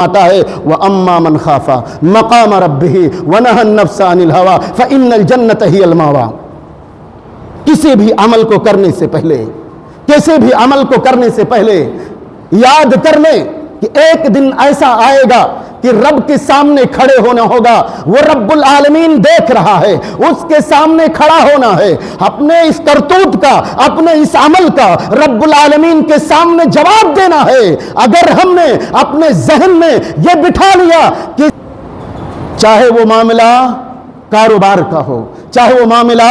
آتا ہے وَأَمَّا مَنْ خَافَ مَقَامَ رَبِّهِ وَنَهَى النَّفْسَ عَنِ الْهَوَىٰ فَإِنَّ الْجَنَّةَ هِيَ الْمَأْوَىٰ۔ کسی بھی عمل کو کرنے سے پہلے، کسی بھی عمل کو کرنے سے پہلے یاد کر لیں کہ ایک دن ایسا آئے گا کہ رب کے سامنے کھڑے ہونا ہوگا۔ وہ رب العالمین دیکھ رہا ہے، اس کے سامنے کھڑا ہونا ہے، اپنے اس کرتوت کا، اپنے اس عمل کا رب العالمین کے سامنے جواب دینا ہے۔ اگر ہم نے اپنے ذہن میں یہ بٹھا لیا کہ چاہے وہ معاملہ کاروبار کا ہو، چاہے وہ معاملہ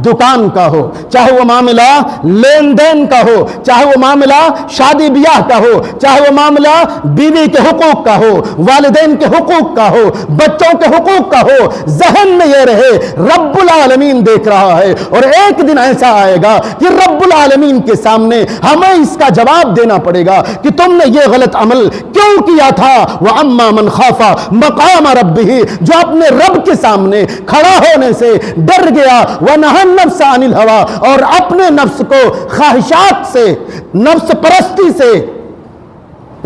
دکان کا ہو، چاہے وہ معاملہ لین دین کا ہو، چاہے وہ معاملہ شادی بیاہ کا ہو، چاہے وہ معاملہ بیوی کے حقوق کا ہو، والدین کے حقوق کا ہو، بچوں کے حقوق کا ہو، ذہن میں یہ رہے رب العالمین دیکھ رہا ہے، اور ایک دن ایسا آئے گا کہ رب العالمین کے سامنے ہمیں اس کا جواب دینا پڑے گا کہ تم نے یہ غلط عمل کیوں کیا تھا۔ وَأَمَّا مَنْ خَافَ مَقَامَ رَبِّهِ، جو اپنے رب کے سامنے کھڑا ہونے سے ڈر گیا، وَنَهَى النَّفْسَ عَنِ الْهَوَىٰ، اور اپنے نفس کو خواہشات سے، نفس پرستی سے،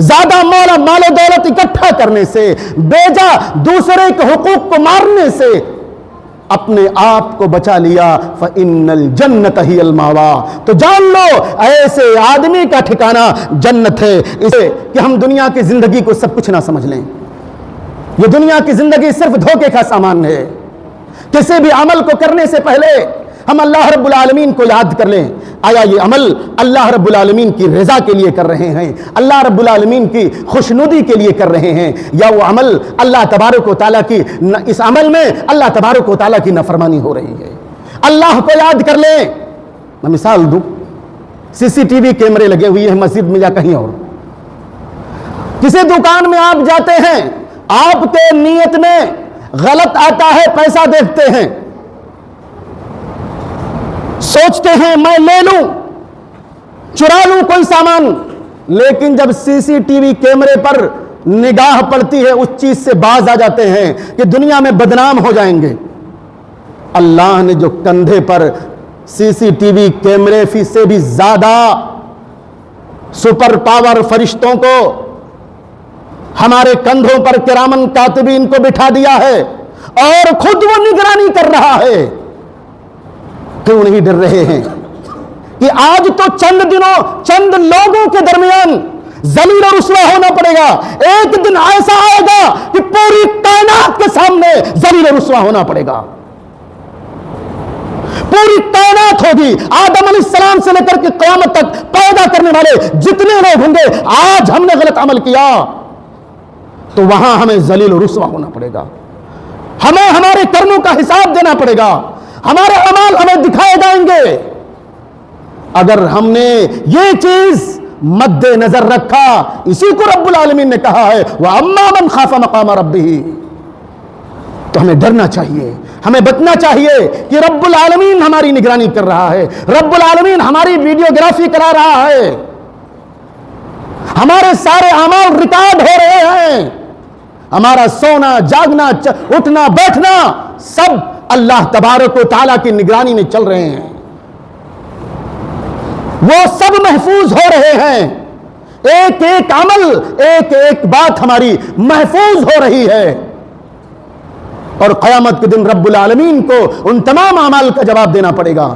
زیادہ مال و دولت اکٹھا کرنے سے، بیجا دوسرے کے حقوق کو مارنے سے اپنے آپ کو بچا لیا۔ فَإِنَّ الْجَنَّةَ هِيَ الْمَأْوَىٰ، تو جان لو ایسے آدمی کا ٹھکانہ جنت ہے۔ اسے کہ ہم دنیا کی زندگی کو سب کچھ نہ سمجھ لیں، یہ دنیا کی زندگی صرف دھوکے کا سامان ہے۔ کسی بھی عمل کو کرنے سے پہلے ہم اللہ رب العالمین کو یاد کر لیں، آیا یہ عمل اللہ رب العالمین کی رضا کے لیے کر رہے ہیں، اللہ رب العالمین کی خوشنودی کے لیے کر رہے ہیں، یا وہ عمل اللہ تبارک و تعالیٰ کی، اس عمل میں اللہ تبارک و تعالیٰ کی نافرمانی ہو رہی ہے۔ اللہ کو یاد کر لیں۔ میں مثال دوں، CCTV کیمرے لگے ہوئے ہیں مسجد میں یا کہیں اور، کسی دکان میں آپ جاتے ہیں، آپ کے نیت میں غلط آتا ہے، پیسہ دیکھتے ہیں، سوچتے ہیں میں لے لوں، چرا لوں کوئی سامان، لیکن جب CCTV کیمرے پر نگاہ پڑتی ہے اس چیز سے باز آ جاتے ہیں کہ دنیا میں بدنام ہو جائیں گے۔ اللہ نے جو کندھے پر CCTV کیمرے سے بھی زیادہ سپر پاور فرشتوں کو ہمارے کندھوں پر کرامن کاتبین کو بٹھا دیا ہے، اور خود وہ نگرانی کر رہا ہے، کیوں نہیں ڈر رہے ہیں کہ آج تو چند دنوں، چند لوگوں کے درمیان ذلیل و رسوا ہونا پڑے گا، ایک دن ایسا آئے گا کہ پوری کائنات کے سامنے ذلیل و رسوا ہونا پڑے گا۔ پوری کائنات ہوگی، آدم علیہ السلام سے لے کر کے قیامت تک پیدا کرنے والے جتنے لوگ ہوں گے، آج ہم نے غلط عمل کیا تو وہاں ہمیں ذلیل و رسوا ہونا پڑے گا، ہمیں ہمارے کرموں کا حساب دینا پڑے گا، ہمارے اعمال ہمیں دکھائے جائیں گے۔ اگر ہم نے یہ چیز مد نظر رکھا، اسی کو رب العالمین نے کہا ہے وَأَمَّا مَنْ خَافَ مَقَامَ رَبِّهِ، تو ہمیں ڈرنا چاہیے، ہمیں بچنا چاہیے کہ رب العالمین ہماری نگرانی کر رہا ہے، رب العالمین ہماری ویڈیوگرافی کرا رہا ہے، ہمارے سارے اعمال ریکارڈ ہو رہے ہیں، ہمارا سونا جاگنا اٹھنا بیٹھنا سب اللہ تبارک و تعالیٰ کی نگرانی میں چل رہے ہیں، وہ سب محفوظ ہو رہے ہیں، ایک ایک عمل، ایک ایک بات ہماری محفوظ ہو رہی ہے، اور قیامت کے دن رب العالمین کو ان تمام اعمال کا جواب دینا پڑے گا۔